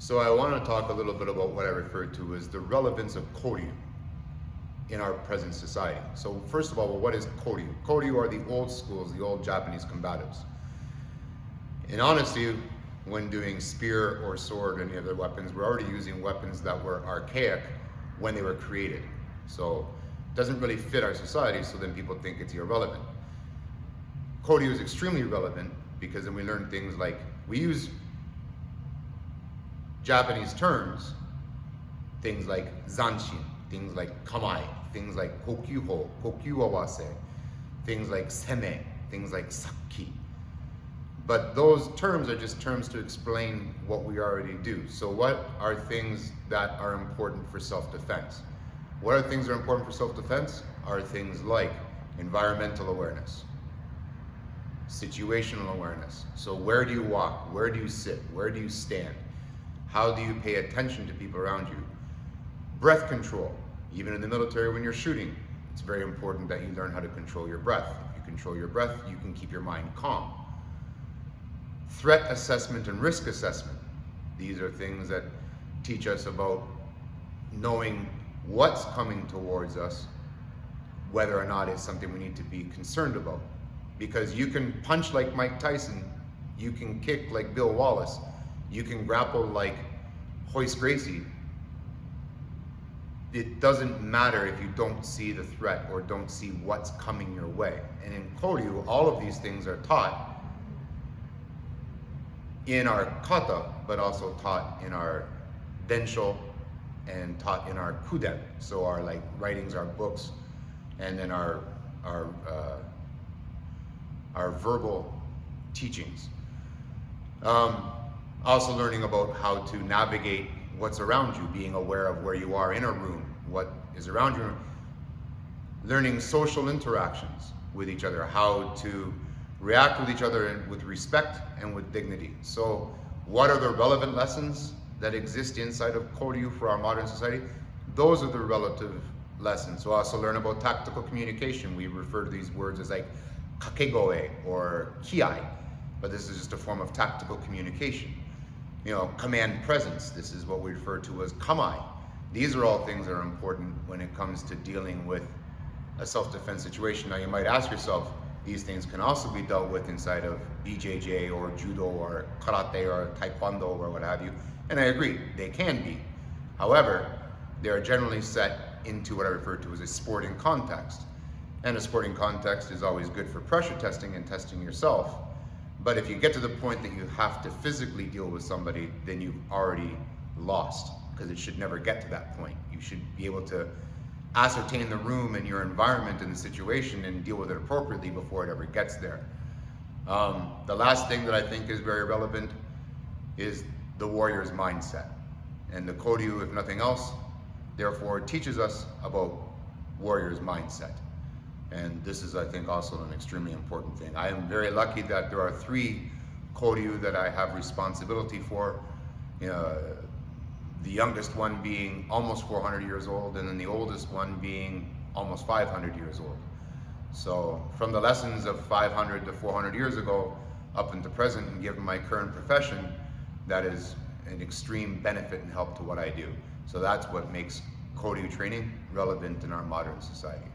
So I want to talk a little bit about what I refer to as the relevance of koryu in our present society. So first of all, well, what is koryu? Koryu are the old schools, the old Japanese combatives. In honesty, when doing spear or sword or any other weapons, we're already using weapons that were archaic when they were created. So it doesn't really fit our society, so then people think it's irrelevant. Koryu is extremely relevant because then we learn things like, we use Japanese terms, things like zanshin, things like kamai, things like kokyuho, kokyu awase, things like seme, things like sakki. But those terms are just terms to explain what we already do. So what are things that are important for self-defense? What are things that are important for self-defense? Are things like environmental awareness, situational awareness. So where do you walk? Where do you sit? Where do you stand? How do you pay attention to people around you? Breath control. Even in the military when you're shooting, it's very important that you learn how to control your breath. If you control your breath, you can keep your mind calm. Threat assessment and risk assessment. These are things that teach us about knowing what's coming towards us, whether or not it's something we need to be concerned about. Because you can punch like Mike Tyson, you can kick like Bill Wallace, you can grapple like Hoist Gracie. It doesn't matter if you don't see the threat or don't see what's coming your way. And in koryu, all of these things are taught in our kata, but also taught in our densho and taught in our kuden. So our like writings, our books, and then our verbal teachings. Also learning about how to navigate what's around you, being aware of where you are in a room, what is around you. Learning social interactions with each other, how to react with each other with respect and with dignity. So what are the relevant lessons that exist inside of koryu for our modern society? Those are the relative lessons. So also learn about tactical communication. We refer to these words as like kakegoe or kiai, but this is just a form of tactical communication. You know, command presence. This is what we refer to as kamai. These are all things that are important when it comes to dealing with a self-defense situation. Now you might ask yourself, these things can also be dealt with inside of BJJ or judo or karate or taekwondo or what have you. And I agree, they can be. However, they are generally set into what I refer to as a sporting context. And a sporting context is always good for pressure testing and testing yourself. But if you get to the point that you have to physically deal with somebody, then you've already lost, because it should never get to that point. You should be able to ascertain the room and your environment and the situation and deal with it appropriately before it ever gets there. The last thing that I think is very relevant is the warrior's mindset. And the koryu, if nothing else, therefore teaches us about warrior's mindset. And this is, I think, also an extremely important thing. I am very lucky that there are 3 koryu that I have responsibility for. The youngest one being almost 400 years old, and then the oldest one being almost 500 years old. So from the lessons of 500 to 400 years ago up into present, and given my current profession, that is an extreme benefit and help to what I do. So that's what makes koryu training relevant in our modern society.